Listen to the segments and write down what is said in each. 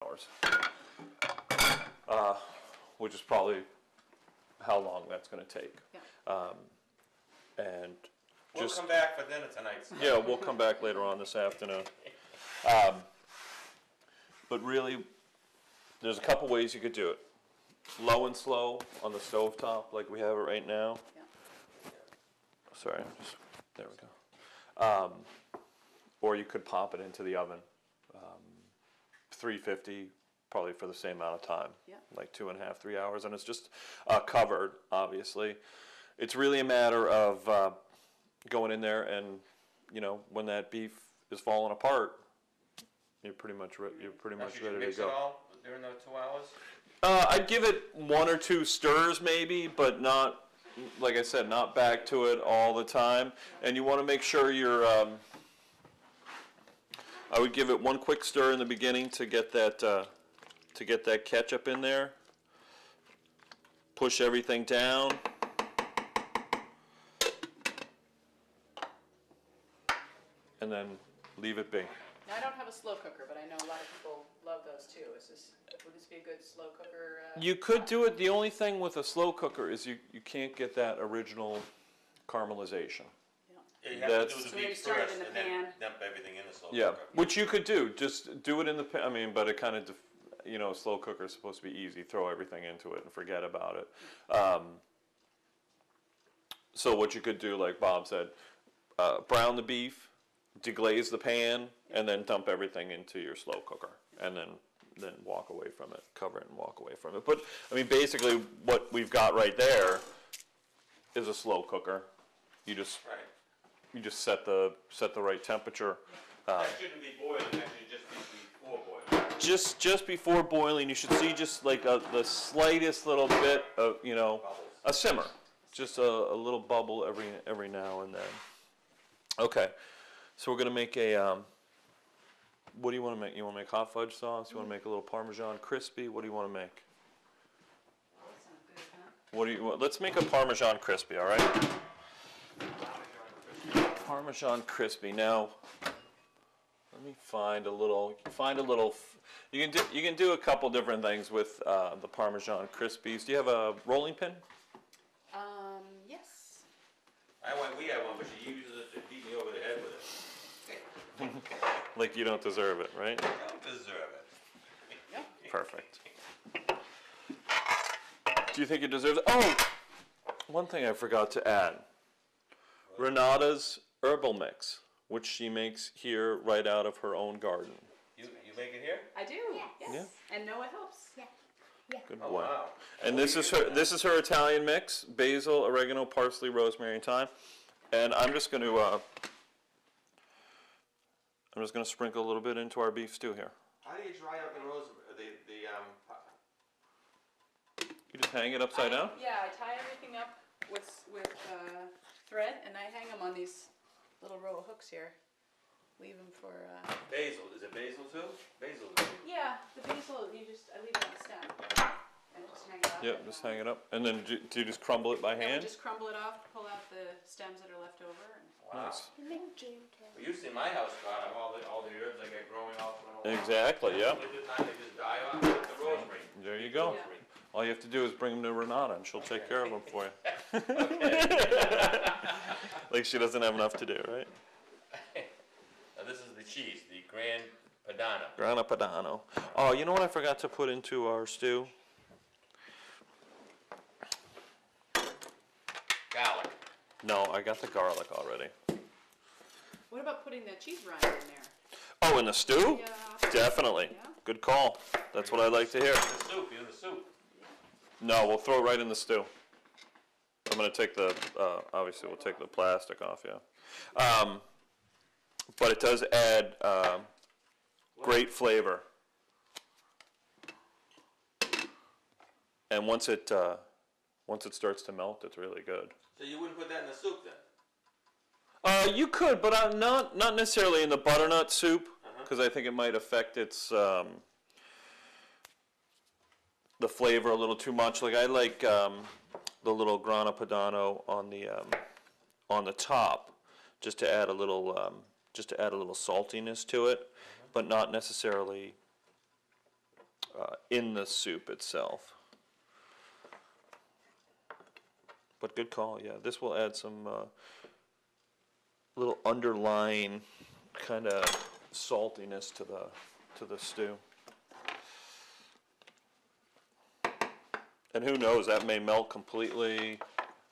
hours, which is probably how long that's going to take. Yeah. And We'll just come back for dinner tonight. yeah, we'll come back later on this afternoon. But really, there's a couple ways you could do it. Low and slow on the stovetop, like we have it right now. Yeah. Sorry, there we go. Or you could pop it into the oven, 350, probably for the same amount of time, Yeah. like 2.5, 3 hours, and it's just covered, obviously. It's really a matter of going in there and, you know, when that beef is falling apart, you're pretty much ready to Mix go. it all during the 2 hours? I'd give it 1 or 2 stirs maybe, but not, like I said, not back to it all the time. And you want to make sure you're, I would give it 1 quick stir in the beginning to get that ketchup in there. Push everything down. And then leave it be. Now, I don't have a slow cooker, but I know a lot of people love those too. Would this be a good slow cooker? You could do it. The only thing with a slow cooker is you can't get that original caramelization. Yeah, you have to That's- do So the maybe beef start it first in the and then pan. dump everything in the slow Yeah, cooker. which you could do. Just do it in the pan. I mean, but it kind of, you know, a slow cooker is supposed to be easy. Throw everything into it and forget about it. So what you could do, like Bob said, brown the beef, deglaze the pan, and then dump everything into your slow cooker, and then walk away from it, cover it and walk away from it. But I mean, basically, what we've got right there is a slow cooker. You just set the right temperature. That shouldn't be boiling, actually just before boiling. Just before boiling, you should see just like the slightest little bit of, you know, a simmer, just a little bubble every now and then. Okay, so we're gonna make a. What do you want to make? You want to make hot fudge sauce? You want to make a little Parmesan crispy? What do you want to make? That sounds good, huh? What do you want? Let's make a Parmesan crispy. All right. Parmesan crispy. Now, let me find a little. You can do a couple different things with the Parmesan crispies. Do you have a rolling pin? Yes. We had one, but she uses it to beat me over the head with it. Like you don't deserve it, right? I don't deserve it. Yep. Perfect. Do you think it deserves it? Oh, one thing I forgot to add. Renata's herbal mix, which she makes here right out of her own garden. You make it here? I do. Yes. Yeah. And Noah helps. Yeah. Yeah. Good Oh, boy. wow. And this is her Italian mix: basil, oregano, parsley, rosemary, and thyme. And I'm just going to sprinkle a little bit into our beef stew here. How do you dry out the rosemary? You just hang it upside down. Yeah, I tie everything up with thread, and I hang them on these little row of hooks here. Leave them for. Basil. Is it basil too? Basil. Yeah, the basil. I leave it on the stem, and just hang it up. Yep, just hang it up, and then do you just crumble it by And we hand? just crumble it off, pull out the stems that are left over. And Wow. Nice. You make dream cake. Well, usually in my house, God, I have all the herbs I get growing off. Exactly. Yeah. This time they just die off with the rosemary. There you go. Yeah. All you have to do is bring them to Renata, and she'll take care of them for you. Like she doesn't have enough to do, right? Now this is the cheese, the Gran Padano. Grana Padano. Oh, you know what I forgot to put into our stew? Garlic. No, I got the garlic already. what about putting the cheese rind in there? Oh, in the stew? Yeah. Definitely. Yeah. Good call. That's what I like to hear. The soup, in the soup. No, we'll throw it right in the stew. I'm going to take the, obviously we'll take the plastic off, yeah. But it does add great flavor. And once it starts to melt, it's really good. So you wouldn't put that in the soup then? You could, but not necessarily in the butternut soup, because I think it might affect its the flavor a little too much. Like I like the little Grana Padano on the top, just to add a little saltiness to it, but not necessarily in the soup itself. But good call, yeah. This will add some little underlying kind of saltiness to the stew. And who knows, that may melt completely.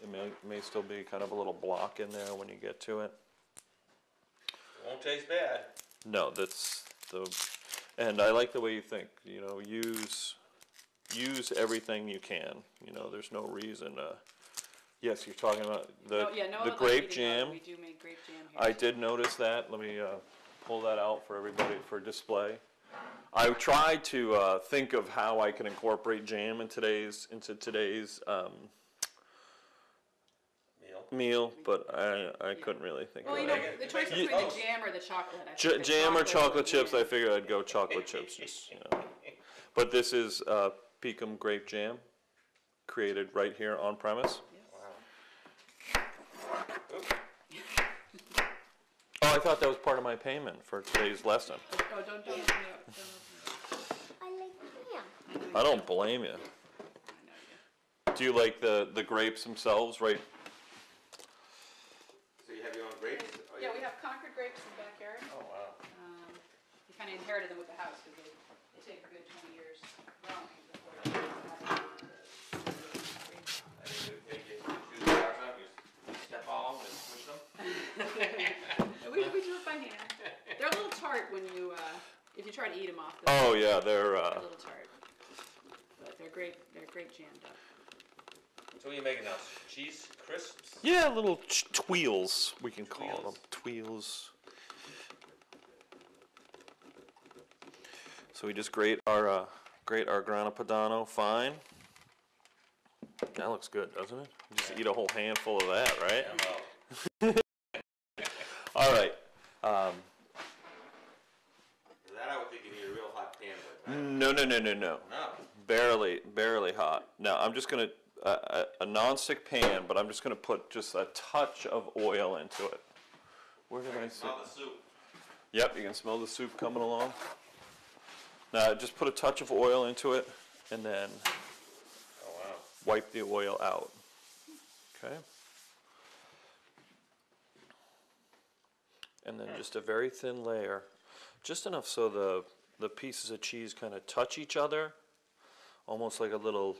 It may still be kind of a little block in there when you get to it. It won't taste bad. No, that's and I like the way you think. You know, use everything you can. You know, there's no reason. Yes, you're talking about the grape jam. We do make grape jam here. I did notice that. Let me pull that out for everybody for display. I tried to think of how I can incorporate jam into today's meal, but I couldn't really think Well, of you it. know, the choice between the jam or the chocolate. I think the Jam or chocolate chips, yeah. I figured I'd go chocolate chips, just, you know. But this is Pecan grape jam, created right here on premise. Oh, I thought that was part of my payment for today's lesson. Oh, don't open it up. Don't open it up. I like jam. I don't blame you. I know you. Do you like the grapes themselves, right? So you have your own grapes? Yeah, we have Concord grapes in the backyard. Oh, wow. We kind of inherited them with the house because they take a good 20 years growing before they Choose the box up, you step on them and push them? we do it by hand. They're a little tart when you, if you try to eat them off. Oh yeah, They're a little tart, but they're great. They're great jammed up. So what are you making now? Cheese crisps? yeah, little tweels we can call them tweels. So we just grate our grana padano fine. That looks good, doesn't it? You just eat a whole handful of that, right? All right. That I would think you need a real hot pan with, right? No. No. Barely hot. Now I'm just gonna a non-stick pan, but I'm just gonna put just a touch of oil into it. Where did I see? Smell the soup. Yep, you can smell the soup coming along. Now just put a touch of oil into it, and then Oh, wow. wipe the oil out. Okay. And then just a very thin layer, just enough so the pieces of cheese kind of touch each other, almost like a little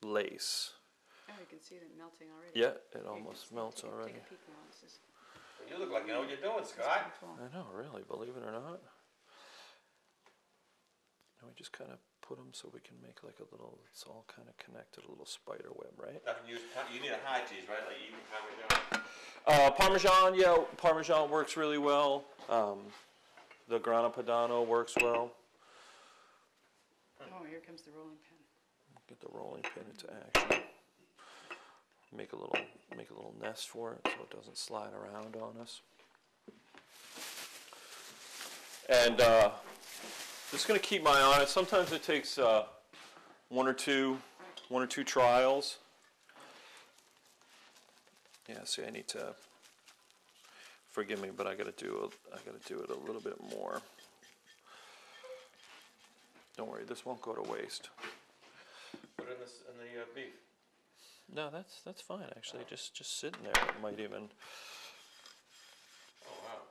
lace. Oh, you can see them melting already. Yeah, it almost melts already. Take a peek now. This is You look like you know what you're doing, Scott. cool. I know, really, believe it or not. And we just kind of put them so we can make like a little, it's all kind of connected, a little spider web, right? You need a high cheese, right? Like even Parmesan. Parmesan, yeah, Parmesan works really well. The Grana Padano works well. Oh, here comes the rolling pin. Get the rolling pin into action. Make a little nest for it so it doesn't slide around on us. And just going to keep my eye on it. Sometimes it takes one or two trials. Yeah, see, I need to. Forgive me, but I got to do it a little bit more. Don't worry, this won't go to waste. Put it in the beef. No, that's fine actually. Just sitting there, it might even. Oh, wow.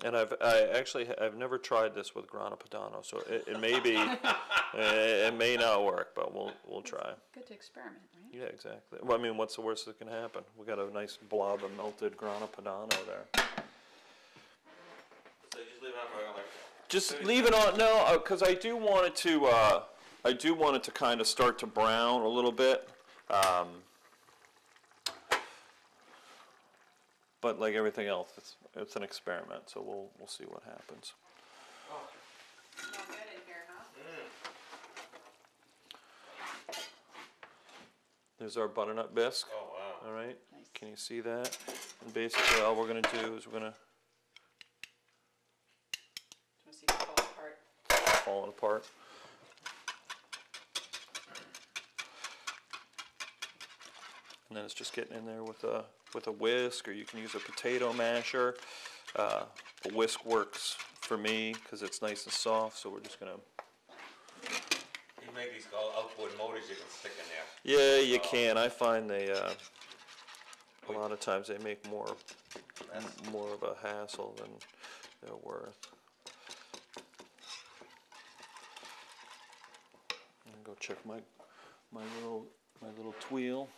And I've never tried this with Grana Padano, so it may be, it may not work, but we'll try. Good to experiment, right? Yeah, exactly. Well, I mean, what's the worst that can happen? We got a nice blob of melted Grana Padano there. So you just leave it on for like. Just leave it on. No, because I do want it to kind of start to brown a little bit. But like everything else, it's an experiment, so we'll see what happens. Oh. Not good in here, huh? There's our butternut bisque. Oh, wow. All right. Nice. Can you see that? And basically, all we're gonna do is we're gonna Want to see it fall apart? fall it apart. And then it's just getting in there with a with a whisk, or you can use a potato masher. A whisk works for me because it's nice and soft, so we're just gonna. You make these outboard motors you can stick in there. Yeah, you can. I find they, a lot of times they make more of a hassle than they're worth. I'm gonna go check my little tweel.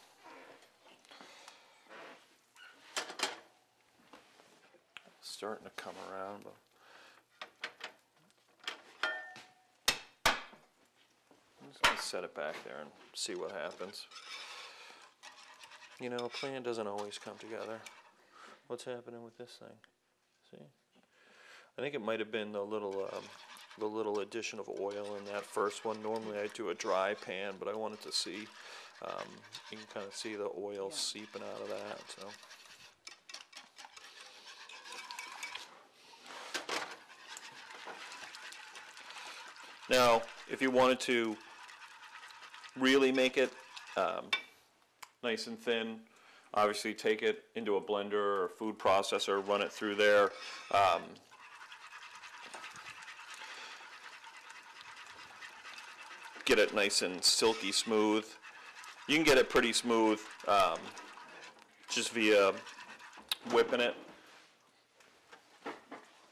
Starting to come around, but I'm just gonna set it back there and see what happens. You know, a plan doesn't always come together. What's happening with this thing? See? I think it might have been the little addition of oil in that first one. Normally I do a dry pan, but I wanted to see, you can kind of see the oil seeping out of that, so. Now, if you wanted to really make it nice and thin, obviously take it into a blender or a food processor, run it through there. Get it nice and silky smooth. You can get it pretty smooth just via whipping it.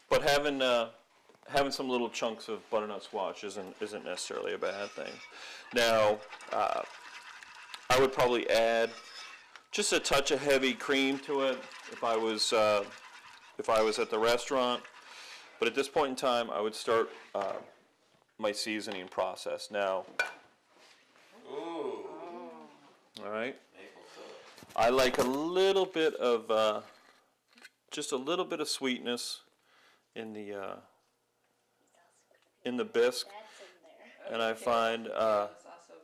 But having some little chunks of butternut squash isn't necessarily a bad thing. Now, I would probably add just a touch of heavy cream to it if I was at the restaurant. But at this point in time, I would start my seasoning process now. Ooh. All right. Maple syrup. I like a little bit of just a little bit of sweetness in the bisque, That's in there. and I find Alice also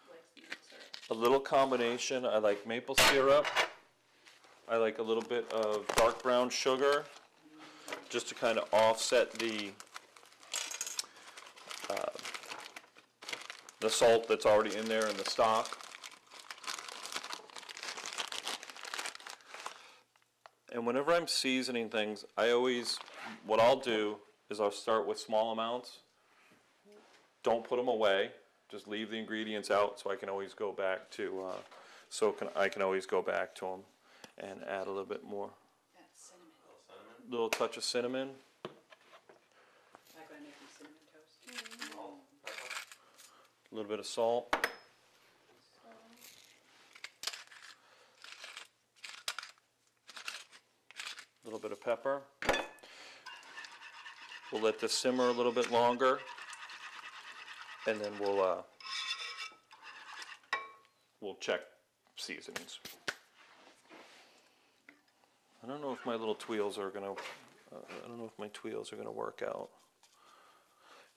likes the maple syrup. a little combination. I like maple syrup. I like a little bit of dark brown sugar, just to kind of offset the salt that's already in there in the stock. And whenever I'm seasoning things, what I'll do is I'll start with small amounts. Don't put them away. Just leave the ingredients out, so I can always go back to, I can always go back to them and add a little bit more. That's cinnamon. Cinnamon. Little touch of cinnamon, Like when I make these cinnamon toast. Oh, pepper. a little bit of salt. A little bit of pepper. We'll let this simmer a little bit longer, and then we'll check seasonings. I don't know if my little tweels are gonna. I don't know if my tweels are gonna work out.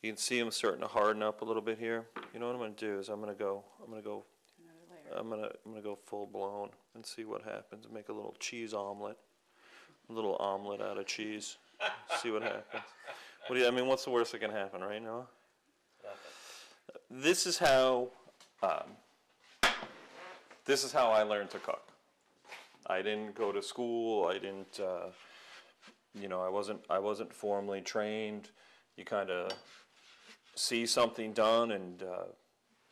You can see them starting to harden up a little bit here. You know what I'm gonna do is I'm gonna go Another layer. I'm gonna go full blown and see what happens. Make a little cheese omelet, a little omelet out of cheese. See what happens. I mean, what's the worst that can happen, right, Noah? Nothing. This is how I learned to cook. I didn't go to school. I didn't, I wasn't formally trained. You kind of see something done and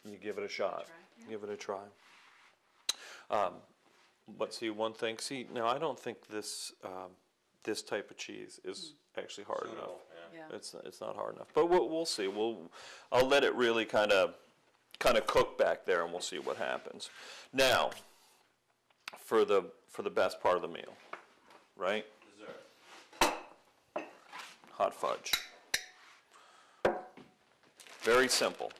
you give it a shot. Give it a try. But see, one thing. See, now I don't think this type of cheese is actually hard enough. Suitable, yeah. Yeah. It's not hard enough. But we'll see. I'll let it really kind of cook back there, and we'll see what happens. Now, for the best part of the meal, right? Dessert. Hot fudge. Very simple.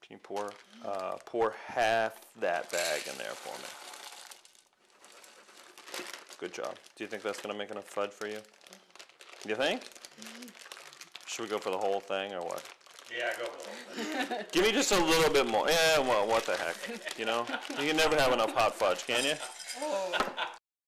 Can you pour half that bag in there for me? Good job. Do you think that's going to make enough fudge for you? You think? Should we go for the whole thing or what? Yeah, go for it. Give me just a little bit more. Yeah, well, what the heck? You know? You can never have enough hot fudge, can you? Oh,